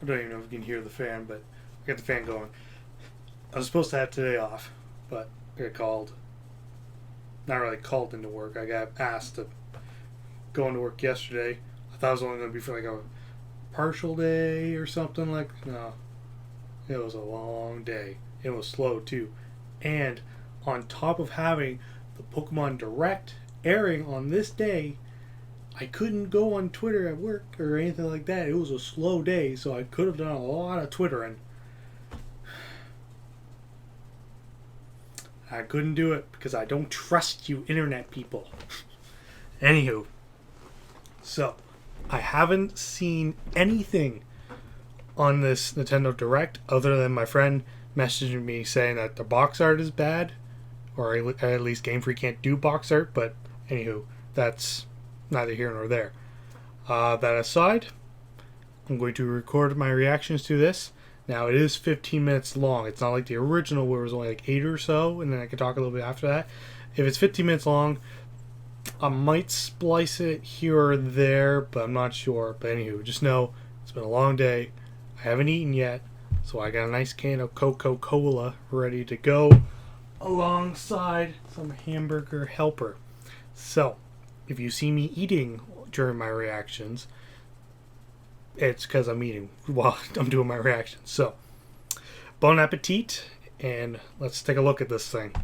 I don't even know if you can hear the fan, but I got the fan going. I was supposed to have today off, but I got called. Not really called into work. I got asked to go into work yesterday. I thought it was only going to be for like a partial day or something like. No, it was a long day. It was slow too, and on top of having the Pokemon Direct airing on this day, I couldn't go on Twitter at work or anything like that. It was a slow day, so I could have done a lot of Twittering. I couldn't do it because I don't trust you internet people. Anywho, so I haven't seen anything on this Nintendo Direct other than my friend messaging me saying that the box art is bad, or at least Game Freak can't do box art, but anywho, that's neither here nor there. That aside, I'm going to record my reactions to this. Now, it is 15 minutes long. It's not like the original where it was only like 8 or so, and then I could talk a little bit after that. If it's 15 minutes long, I might splice it here or there, but I'm not sure. But anywho, just know it's been a long day. I haven't eaten yet, so I got a nice can of Coca-Cola ready to go alongside some hamburger helper. So, if you see me eating during my reactions, it's because I'm eating while I'm doing my reactions. So, bon appetit, and let's take a look at this thing.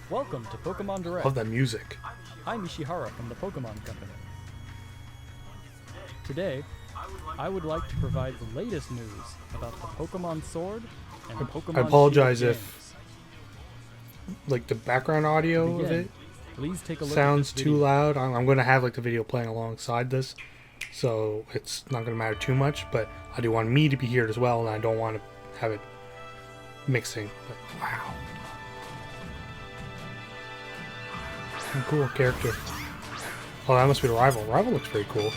Welcome to Pokemon Direct. Love that music. I'm Ishihara from the Pokemon Company. Today, I would like to provide the latest news about the Pokemon Sword and Pokemon I apologize Shield if like the background audio of it please take a look sounds at this too video. loud. I'm going to have like the video playing alongside this, so it's not going to matter too much, but I do want me to be here as well, and I don't want to have it mixing. But wow. Cool character. Oh, that must be the rival. Rival looks pretty cool.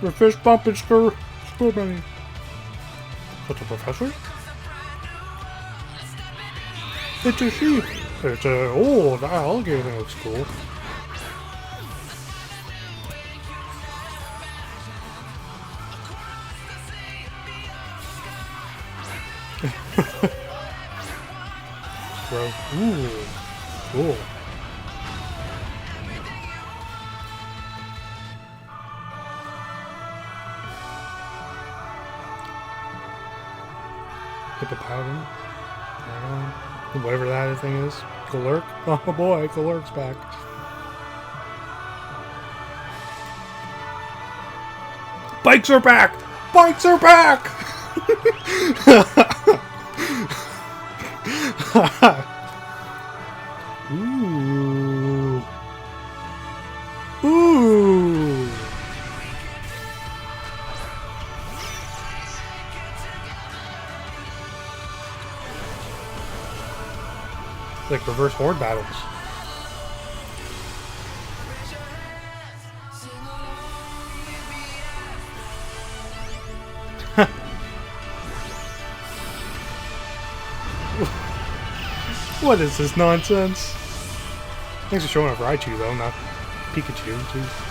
Your fist bumping Scorbunny. What's a professor? It's a sheep. It's a... Oh, that alligator thing looks cool. Bro. Ooh. Cool. Hippowdon. Whatever that other thing is. Galurk. Oh boy, Galurk's back. Bikes are back! Bikes are back! Ooh. Ooh. Like reverse horde battles. What is this nonsense? Thanks for showing off Raichu though, not Pikachu. Jeez.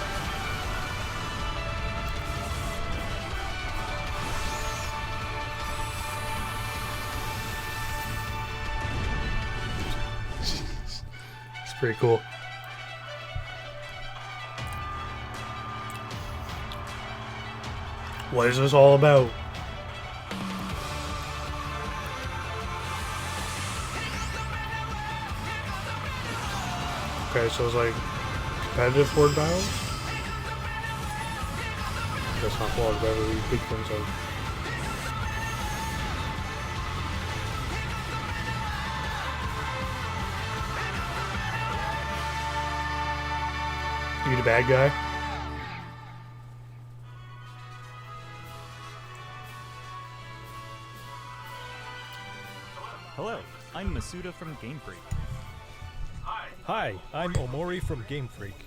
It's pretty cool. What is this all about? Okay, so it's like competitive horde battles? That's not horde, whatever these big things are. You the bad guy? Hello, I'm Masuda from Game Freak. Hi, I'm Omori from Game Freak.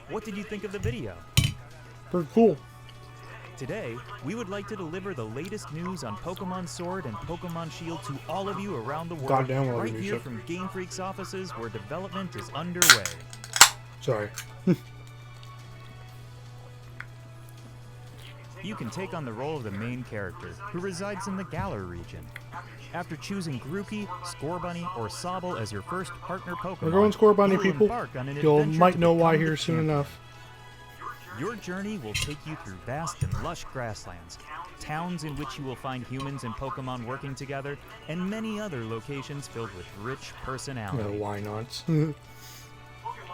What did you think of the video? Pretty cool. Today, we would like to deliver the latest news on Pokemon Sword and Pokemon Shield to all of you around the world, Goddamn well, right you here should. from Game Freak's offices where development is underway. Sorry. You can take on the role of the main character, who resides in the Galar region. After choosing Grookey, Scorbunny, or Sobble as your first partner Pokemon, We're going Scorbunny, you will people. embark on an You adventure might to know why become here the soon champion. enough. Your journey will take you through vast and lush grasslands, towns in which you will find humans and Pokemon working together, and many other locations filled with rich personality. Why not?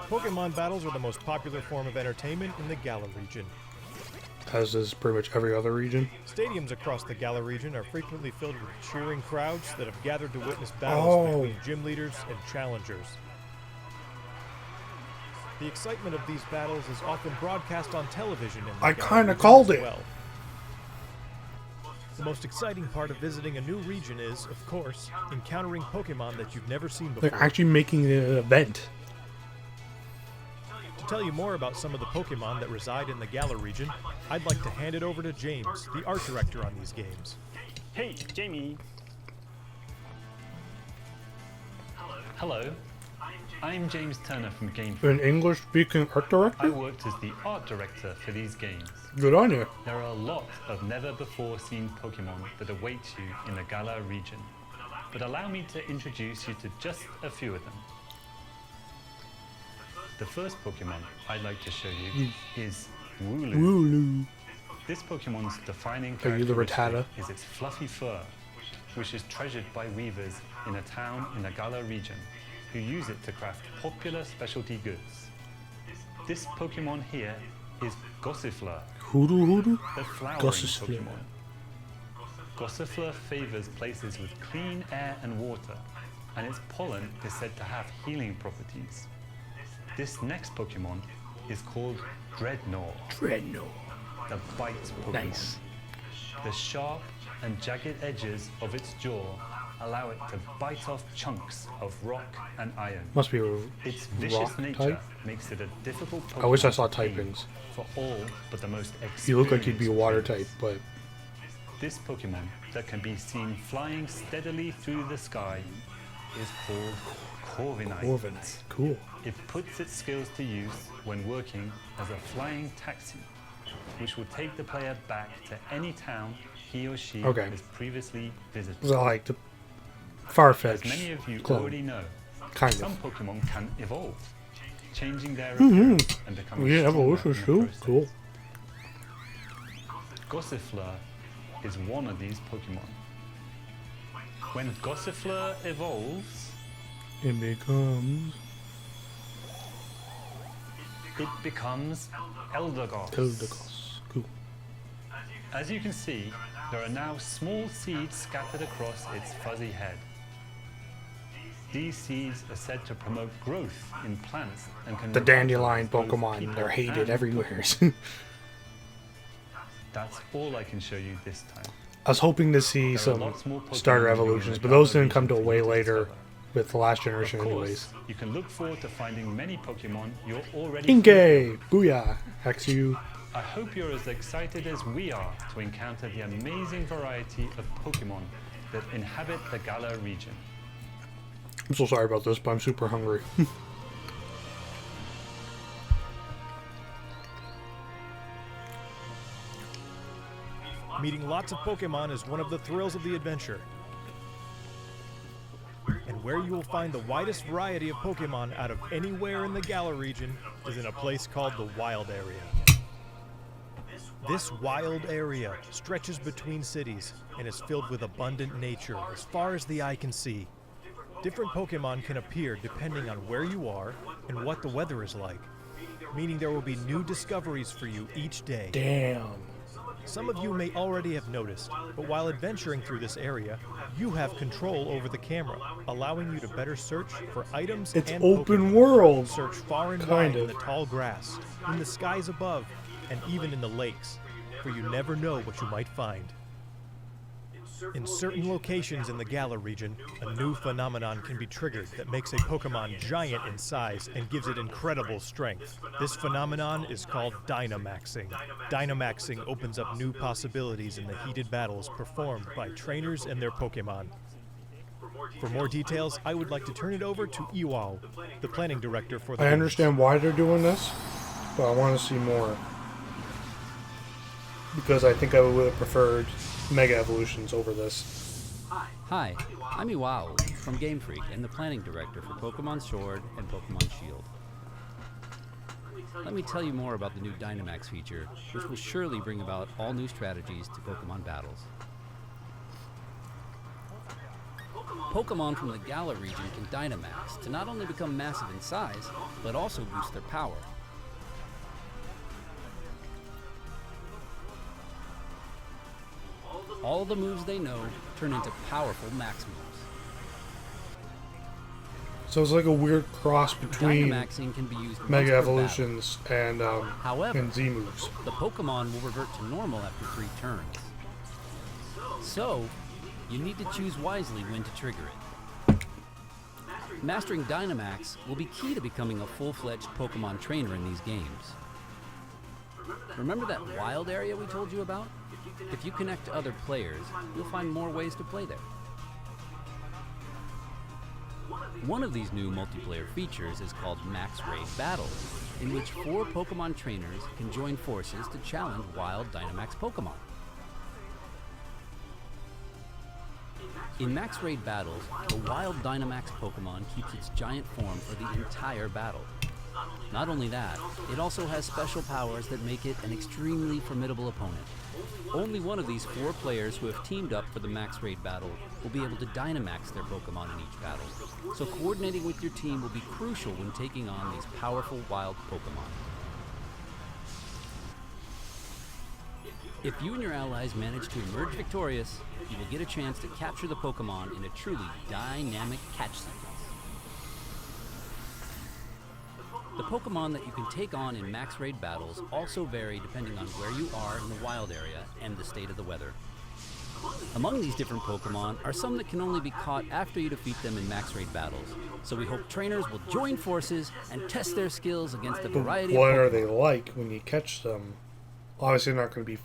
Pokemon battles are the most popular form of entertainment in the Galar region. As is pretty much every other region. Stadiums across the Galar region are frequently filled with cheering crowds that have gathered to witness battles between gym leaders and challengers. The excitement of these battles is often broadcast on television in the I Galar kinda region called as it. well. The most exciting part of visiting a new region is, of course, encountering Pokemon that you've never seen before. They're actually making it an event. To tell you more about some of the Pokemon that reside in the Galar region, I'd like to hand it over to James, the art director on these games. Hey, Jamie. Hello, I'm James Turner from Game Freak. An English-speaking art I director? worked as the art director for these games. Good on you. There are a lot of never-before-seen Pokemon that await you in the Galar region, but allow me to introduce you to just a few of them. The first Pokemon I'd like to show you is Wooloo. Wooloo. This Pokemon's defining Are you the characteristic Rattata? is its fluffy fur, which is treasured by weavers in a town in the Galar region, who use it to craft popular specialty goods. This Pokemon here is Gossifleur, Hoodoo hoodoo? the flowering Gossifleur. Pokemon. Gossifleur favors places with clean air and water, and its pollen is said to have healing properties. This next Pokemon is called Dreadnought, Dreadnought. the bite Pokemon. Nice. The sharp and jagged edges of its jaw allow it to bite off chunks of rock and iron. Must be a Its vicious rock nature type. makes it a difficult Pokemon I wish I saw to tame typings. for all but the most experienced. You look like you'd be a water type, trainers. but This Pokemon that can be seen flying steadily through the sky is called Corviknight. Corviknight. Cool. It puts its skills to use when working as a flying taxi, which will take the player back to any town he or she Okay. has previously visited. So like the As Farfetch many of you clone. already know, Kind some of. Pokemon can evolve, changing their appearance and becoming Yeah, stronger evolution in the too. process. Cool. Gossifleur is one of these Pokemon. When Gossifleur evolves, It becomes it becomes Eldegoss. Eldegoss. Cool. As you can see, there are now small seeds scattered across its fuzzy head. These seeds are said to promote growth in plants and can The dandelion revitalize both Pokemon, people they're hated and everywhere. That's all I can show you this time. I was hoping to see There are some lots more Pokemon starter living in evolutions, the but those Galar didn't come till region for way you to later discover. with the last Of generation course, anyways. you can look forward to finding many Pokemon you're already familiar Inkay! with. Booyah! Axew. I hope you're as excited as we are to encounter the amazing variety of Pokemon that inhabit the Galar region. I'm so sorry about this, but I'm super hungry. Meeting lots of Pokemon is one of the thrills of the adventure. And where you will find the widest variety of Pokemon out of anywhere in the Galar region is in a place called the Wild Area. This wild area stretches between cities and is filled with abundant nature as far as the eye can see. Different Pokemon can appear depending on where you are and what the weather is like, meaning there will be new discoveries for you each day. Damn. Some of you may already have noticed, but while adventuring through this area, you have control over the camera, allowing you to better search for items It's and open Pokemon. world. Search far and Kind wide in of. the tall grass, in the skies above, and even in the lakes, for you never know what you might find. In certain locations in the Galar region, a new phenomenon can be triggered that makes a Pokemon giant in size and gives it incredible strength. This phenomenon is called Dynamaxing. Dynamaxing opens up new possibilities in the heated battles performed by trainers and their Pokemon. For more details, I would like to turn it over to Iwao, the planning director for the I understand why they're doing this, but I want to see more. Because I think I would have preferred Mega Evolutions over this. Hi, I'm Iwao from Game Freak and the planning director for Pokemon Sword and Pokemon Shield. Let me tell you more about the new Dynamax feature, which will surely bring about all new strategies to Pokemon battles. Pokemon from the Galar region can Dynamax to not only become massive in size, but also boost their power. All the moves they know turn into powerful max moves. So it's like a weird cross between Dynamaxing can be used once Mega per Evolutions and However, Z moves. the Pokemon will revert to normal after 3 turns. So, you need to choose wisely when to trigger it. Mastering Dynamax will be key to becoming a full-fledged Pokemon trainer in these games. Remember that wild area we told you about? If you connect to other players, you'll find more ways to play there. One of these new multiplayer features is called Max Raid Battles, in which 4 Pokemon trainers can join forces to challenge wild Dynamax Pokemon. In Max Raid Battles, the wild Dynamax Pokemon keeps its giant form for the entire battle. Not only that, it also has special powers that make it an extremely formidable opponent. Only one of these 4 players who have teamed up for the Max Raid battle will be able to Dynamax their Pokemon in each battle, so coordinating with your team will be crucial when taking on these powerful wild Pokemon. If you and your allies manage to emerge victorious, you will get a chance to capture the Pokemon in a truly dynamic catch sequence. The Pokemon that you can take on in Max Raid battles also vary depending on where you are in the wild area and the state of the weather. Among these different Pokemon are some that can only be caught after you defeat them in Max Raid battles, so we hope trainers will join forces and test their skills against a variety of What Pokemon. are they like when you catch them? Obviously, they're not going to be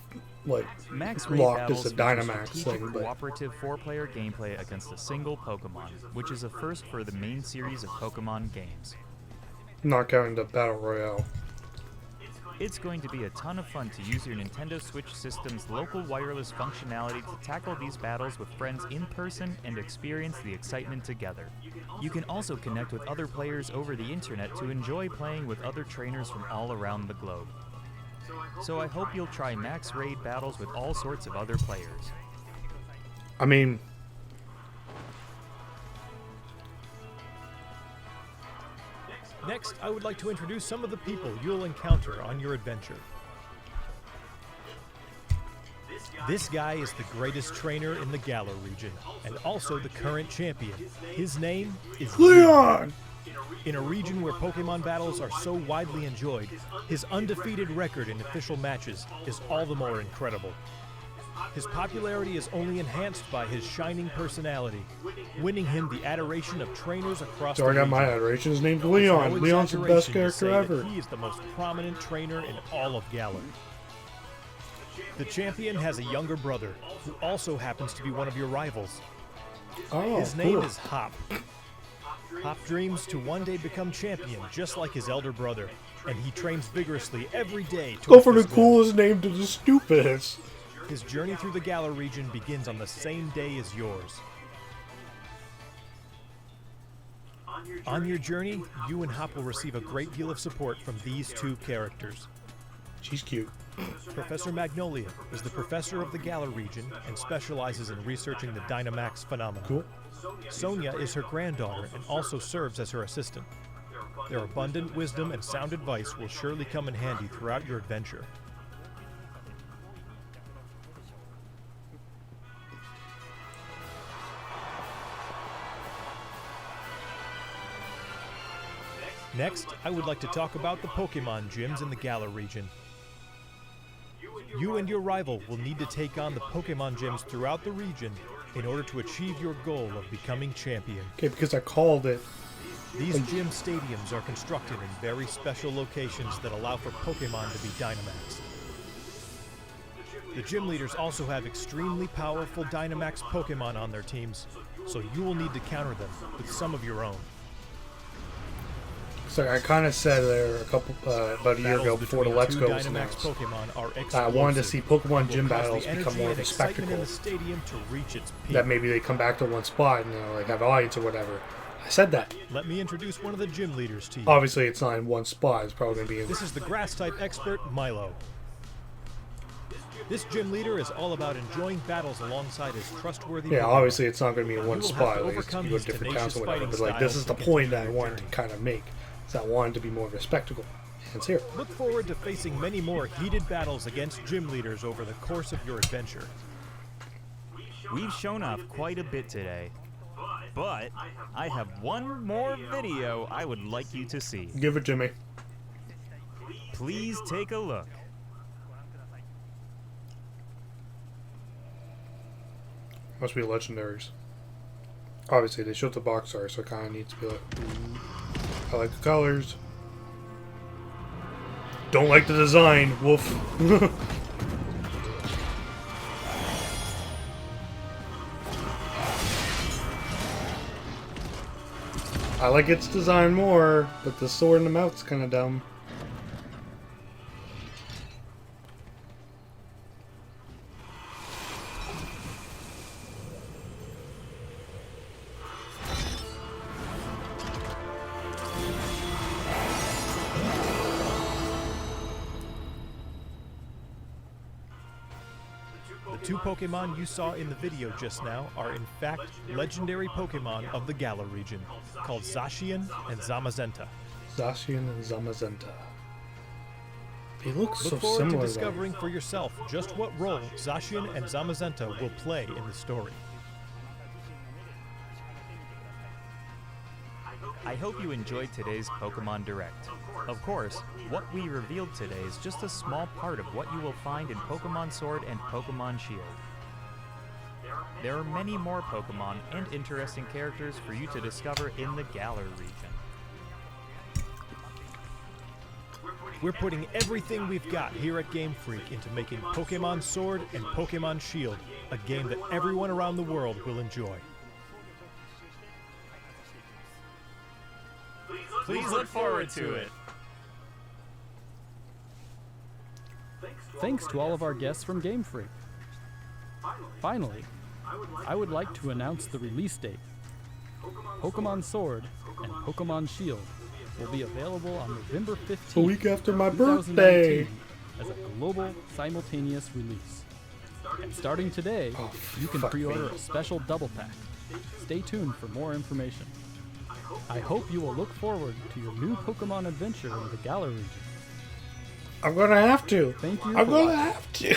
like Max Raid locked Battles as a features Dynamax strategic thing, but cooperative 4-player gameplay against a single Pokemon, which is a first for the main series of Pokemon games. not counting the Battle Royale. It's going to be a ton of fun to use your Nintendo Switch system's local wireless functionality to tackle these battles with friends in person and experience the excitement together. You can also connect with other players over the internet to enjoy playing with other trainers from all around the globe. So I hope you'll try Max Raid battles with all sorts of other players. I mean, Next, I would like to introduce some of the people you'll encounter on your adventure. This guy is the greatest trainer in the Galar region, and also the current champion. His name is Leon! In a region where Pokemon battles are so widely enjoyed, his undefeated record in official matches is all the more incredible. His popularity is only enhanced by his shining personality, winning him the adoration of trainers across So the I got my region. adoration. His name's No Leon. Leon's the best exaggeration to character say that ever. He is the most prominent trainer in all of Galar. The champion has a younger brother, who also happens to be one of your rivals. Oh, His name cool. is Hop. Hop dreams to one day become champion, just like his elder brother, and he trains vigorously every day to Go for the this goal. coolest name to the stupidest. His journey through the Galar region begins on the same day as yours. On your journey, you and Hop will receive a great deal of support from these 2 characters. She's cute. Professor Magnolia is the professor of the Galar region and specializes in researching the Dynamax phenomenon. Cool. Sonia is her granddaughter and also serves as her assistant. Their abundant wisdom and sound advice will surely come in handy throughout your adventure. Next, I would like to talk about the Pokemon gyms in the Galar region. You and your rival will need to take on the Pokemon gyms throughout the region in order to achieve your goal of becoming champion. Okay, because I called it. These gym stadiums are constructed in very special locations that allow for Pokemon to be Dynamaxed. The gym leaders also have extremely powerful Dynamax Pokemon on their teams, so you will need to counter them with some of your own. So I kind of said there about a year ago before the Let's Go was announced. Pokemon are I wanted to see Pokemon gym cause battles the energy become more of and a excitement in spectacle. the stadium to reach its peak. That maybe they come back to one spot and like have an audience or whatever. I said that. Let me introduce one of the gym leaders to you. Obviously, it's not in one spot. It's probably going to be in. This is the grass type expert, Milo. This gym leader is all about enjoying battles alongside his trustworthy Yeah, Pokemon. obviously it's not going to be in You one will have spot. to Like, it's overcome going to go to these different towns or tenacious whatever. But fighting like, this is styles the to point that I continue your wanted to journey. kind of make. Is I wanted to be more of a spectacle. And it's here. Look forward to facing many more heated battles against gym leaders over the course of your adventure. We've shown off quite a bit today, but I have one more video I would like you to see. Give it to me. Please take a look. Must be legendaries. Obviously, they showed the box art, so it kind of needs to be like, ooh, I like the colors. Don't like the design. Woof. I like its design more, but the sword in the mouth's kind of dumb. The two Pokemon you saw in the video just now are in fact legendary Pokemon of the Galar region, called Zacian and Zamazenta. Zacian and Zamazenta. They look so Look forward similar, to though. discovering for yourself just what role Zacian and Zamazenta will play in the story. I hope you enjoyed today's Pokemon Direct. Of course, what we revealed today is just a small part of what you will find in Pokemon Sword and Pokemon Shield. There are many more Pokemon and interesting characters for you to discover in the Galar region. We're putting everything we've got here at Game Freak into making Pokemon Sword and Pokemon Shield a game that everyone around the world will enjoy. Please look forward to it. Thanks to all of our guests from Game Freak. Finally, I would like to announce the release date. Pokemon Sword and Pokemon Shield will be available on November 15th, A week after my 2019, birthday. as a global simultaneous release. And starting today, Oh, you can fuck pre-order me. a special double pack. Stay tuned for more information. I hope you will look forward to your new Pokemon adventure in the Galar region. I'm gonna have to. Thank you I'm for gonna watching. have to.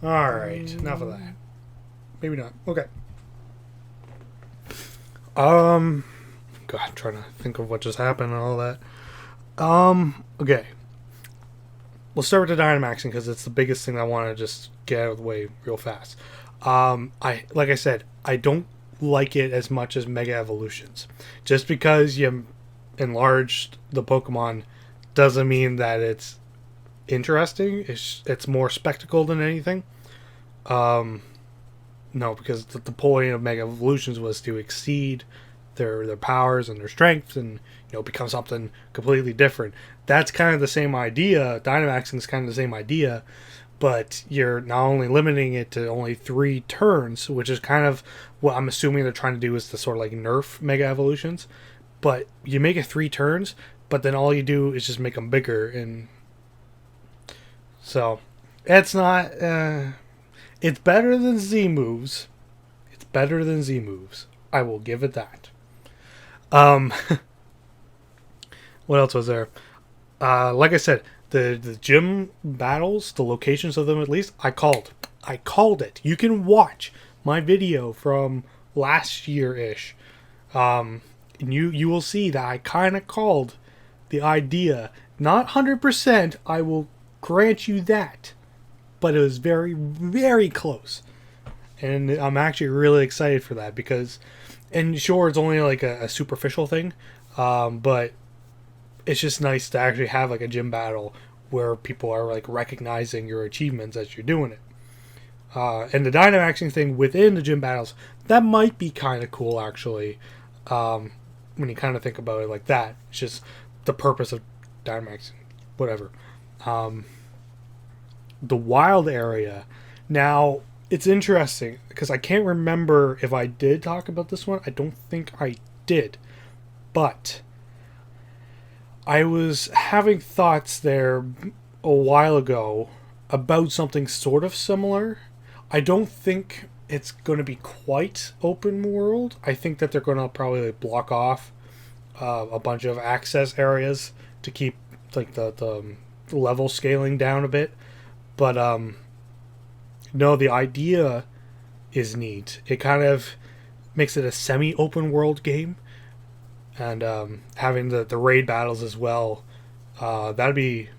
Alright, enough of that. Maybe not. Okay. God, I'm trying to think of what just happened and all that. Okay. We'll start with the Dynamaxing because it's the biggest thing I want to just get out of the way real fast. Like I said, I don't like it as much as Mega Evolutions. Just because you enlarged the Pokemon doesn't mean that it's interesting. It's more spectacle than anything. No, because the point of Mega Evolutions was to exceed their powers and their strengths and become something completely different. That's kind of the same idea. Dynamaxing is kind of the same idea, but you're not only limiting it to only 3 turns, which is kind of what I'm assuming they're trying to do is to sort of like nerf Mega Evolutions, but you make it 3 turns, but then all you do is just make them bigger, and so it's not it's better than Z moves. It's better than Z moves. I will give it that. What else was there? Like I said, the gym battles, the locations of them at least, I called it. You can watch my video from last year-ish, and you will see that I kind of called the idea. Not 100%, I will grant you that. But it was very, very close. And I'm actually really excited for that because, and sure, it's only like a superficial thing, but it's just nice to actually have like a gym battle where people are like recognizing your achievements as you're doing it. And the Dynamaxing thing within the gym battles, that might be kind of cool actually, when you kind of think about it like that. It's just the purpose of Dynamaxing, whatever. The wild area, now it's interesting because I can't remember if I did talk about this one. I don't think I did, but I was having thoughts there a while ago about something sort of similar. I don't think it's going to be quite open world. I think that they're going to probably like block off a bunch of access areas to keep like the level scaling down a bit. But no, the idea is neat. It kind of makes it a semi-open world game, and having the raid battles as well. That'd be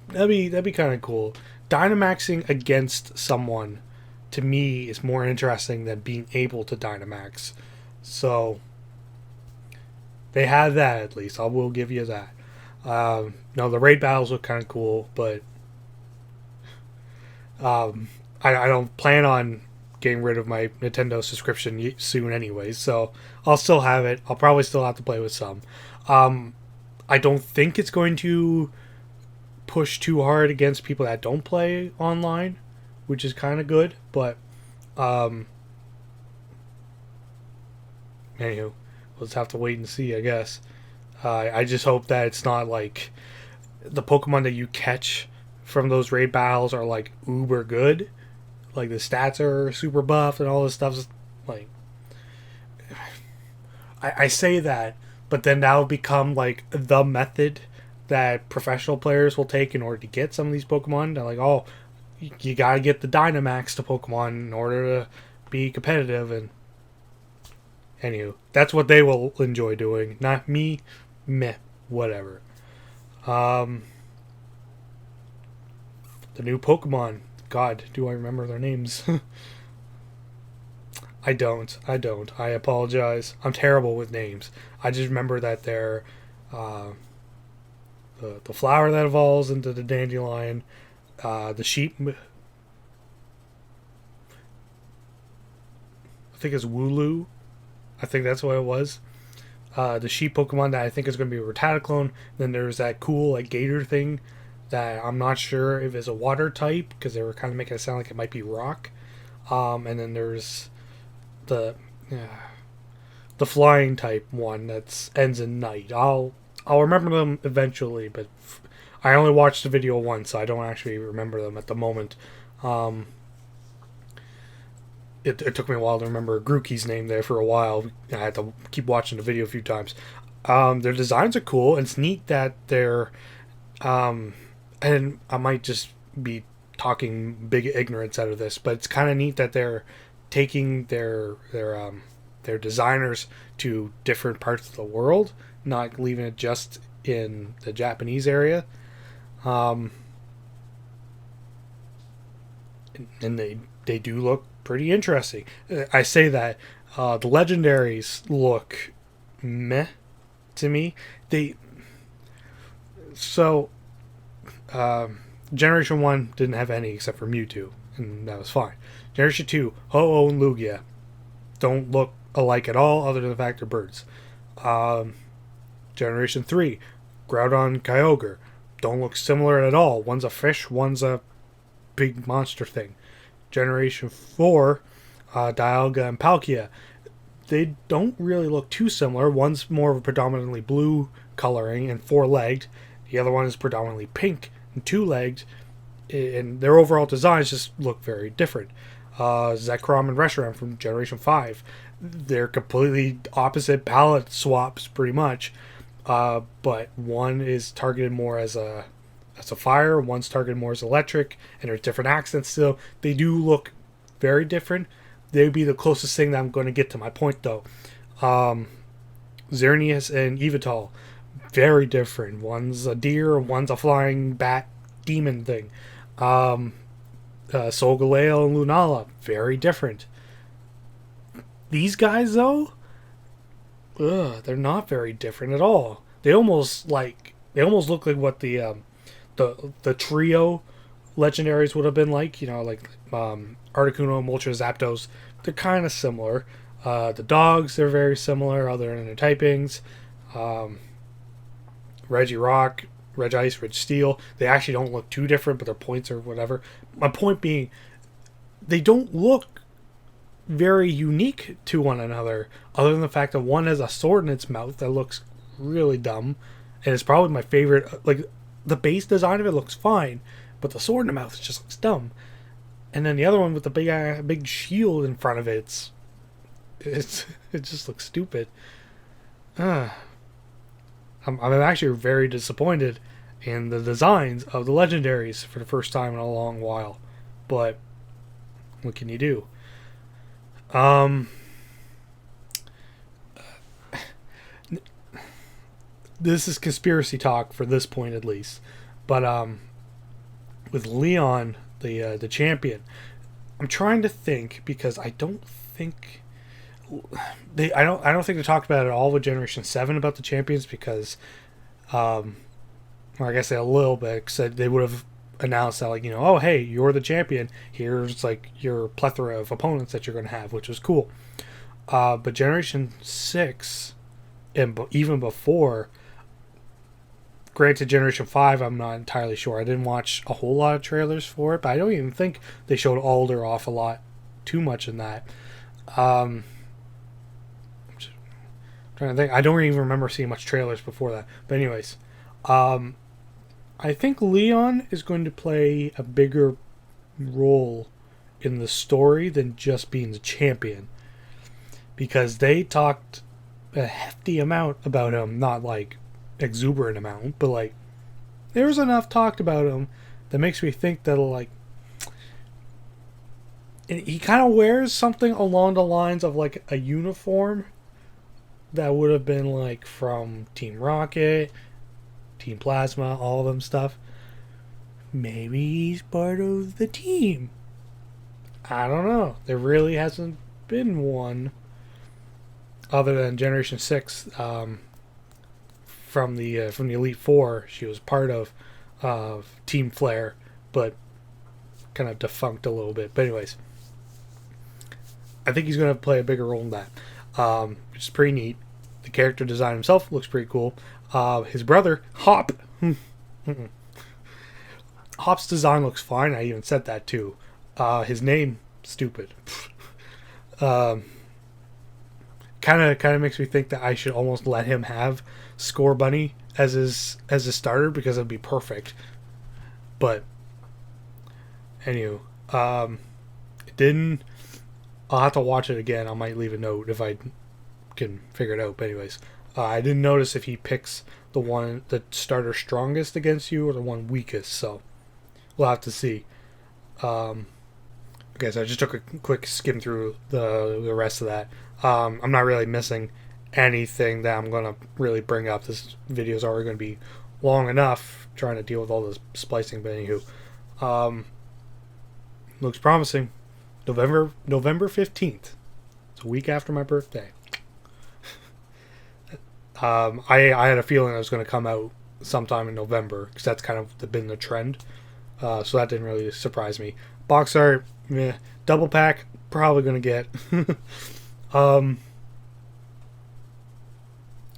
kind of cool. Dynamaxing against someone, to me, is more interesting than being able to Dynamax. So they have that at least. I will give you that. No, the raid battles look kind of cool, but I don't plan on getting rid of my Nintendo subscription soon anyways, so I'll still have it. I'll probably still have to play with some. I don't think it's going to push too hard against people that don't play online, which is kind of good, but anywho, we'll just have to wait and see, I guess. I just hope that it's not like the Pokemon that you catch from those raid battles are like uber good, like the stats are super buffed and all this stuff. Like, I say that, but then that will become like the method that professional players will take in order to get some of these Pokemon. They're like, oh, you gotta get the Dynamax to Pokemon in order to be competitive. And anywho, that's what they will enjoy doing, not me. Meh, whatever. The new Pokemon. God, do I remember their names? I don't. I apologize. I'm terrible with names. I just remember that they're the flower that evolves into the dandelion, the sheep. I think it's Wooloo. I think that's what it was. The sheep Pokemon that I think is going to be a Rattata. Then there's that cool like gator thing that I'm not sure if it's a water type because they were kind of making it sound like it might be rock. And then there's the flying type one that ends in night. I'll remember them eventually, but I only watched the video once, so I don't actually remember them at the moment. It took me a while to remember Grookey's name there for a while. I had to keep watching the video a few times. Their designs are cool, and it's neat that they're... and I might just be talking big ignorance out of this, but it's kind of neat that they're taking their designers to different parts of the world, not leaving it just in the Japanese area. And they do look pretty interesting. I say that the legendaries look meh to me. Generation 1 didn't have any except for Mewtwo, and that was fine. Generation 2, Ho-Oh and Lugia don't look alike at all, other than the fact they're birds. Generation 3, Groudon, Kyogre don't look similar at all. One's a fish, one's a big monster thing. Generation 4, Dialga and Palkia, they don't really look too similar. One's more of a predominantly blue coloring and 4-legged. The other one is predominantly pink and 2-legged. And their overall designs just look very different. Zekrom and Reshiram from Generation 5, they're completely opposite palette swaps pretty much. But one is targeted more as a fire, one's targeted more as electric, and there's different accents still. They do look very different. They would be the closest thing that I'm going to get to my point, though. Xerneas and Yveltal, very different. One's a deer, one's a flying bat demon thing. Solgaleo and Lunala, very different. These guys, though, they're not very different at all. They almost look like what the trio legendaries would have been like. You know, like Articuno, Moltres, Zapdos. They're kind of similar. The dogs, they're very similar, other than their typings. Regirock, Regice, Registeel, they actually don't look too different, but their points or whatever. My point being, they don't look very unique to one another, other than the fact that one has a sword in its mouth that looks really dumb, and it's probably my favorite. Like, the base design of it looks fine, but the sword in the mouth just looks dumb. And then the other one with the big shield in front of it, it just looks stupid. I'm actually very disappointed in the designs of the legendaries for the first time in a long while. But what can you do? This is conspiracy talk for this point at least. But with Leon, the champion, I'm trying to think, because I don't think I don't think they talked about it at all with Generation 7 about the champions, because or I guess a little bit, because they would have announced that, like, you know, oh hey, you're the champion, here's like your plethora of opponents that you're going to have, which was cool. But Generation 6 and even before, granted Generation 5 I'm not entirely sure, I didn't watch a whole lot of trailers for it, but I don't even think they showed Alder off a lot too much in that. Trying to think, I don't even remember seeing much trailers before that. But anyways, I think Leon is going to play a bigger role in the story than just being the champion, because they talked a hefty amount about him, not like exuberant amount, but like there was enough talked about him that makes me think that, like, he kind of wears something along the lines of like a uniform that would have been like from Team Rocket, Team Plasma, all of them stuff. Maybe he's part of the team. I don't know. There really hasn't been one other than Generation 6 from the Elite Four. She was part of Team Flare, but kind of defunct a little bit. But anyways, I think he's going to play a bigger role in that, which is pretty neat. The character design himself looks pretty cool. His brother, Hop. Hop's design looks fine. I even said that too. His name, stupid. Kind of makes me think that I should almost let him have Score Bunny as his starter, because it'd be perfect. But anywho, it didn't. I'll have to watch it again. I might leave a note if I can figure it out. But anyways, I didn't notice if he picks the starter strongest against you or the one weakest. So we'll have to see. Okay, so I just took a quick skim through the rest of that. I'm not really missing anything that I'm going to really bring up. This video is already going to be long enough trying to deal with all this splicing. But anywho, looks promising. November 15th. It's a week after my birthday. I had a feeling it was going to come out sometime in November, because that's kind of been the trend. So that didn't really surprise me. Box art, meh. Double pack, probably going to get. Other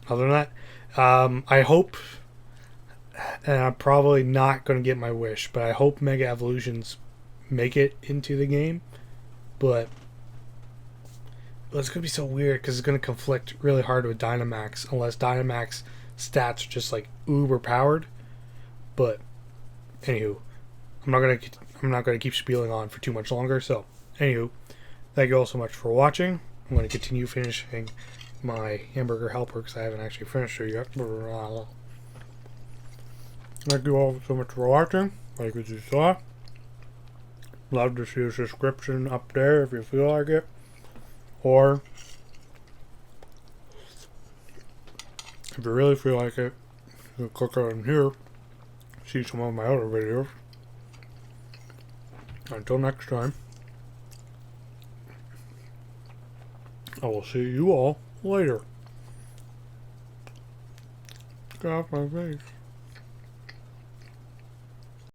than that, I hope, and I'm probably not going to get my wish, but I hope Mega Evolutions make it into the game. But it's going to be so weird, because it's going to conflict really hard with Dynamax, unless Dynamax stats are just like uber powered. But anywho, I'm not going to keep spieling on for too much longer. So anywho, thank you all so much for watching. I'm going to continue finishing my hamburger helper, because I haven't actually finished it yet. Thank you all so much for watching. Like what you saw. love to see a subscription up there if you feel like it. Or if you really feel like it, you can click on here, see some of my other videos. Until next time, I will see you all later. Get off my face.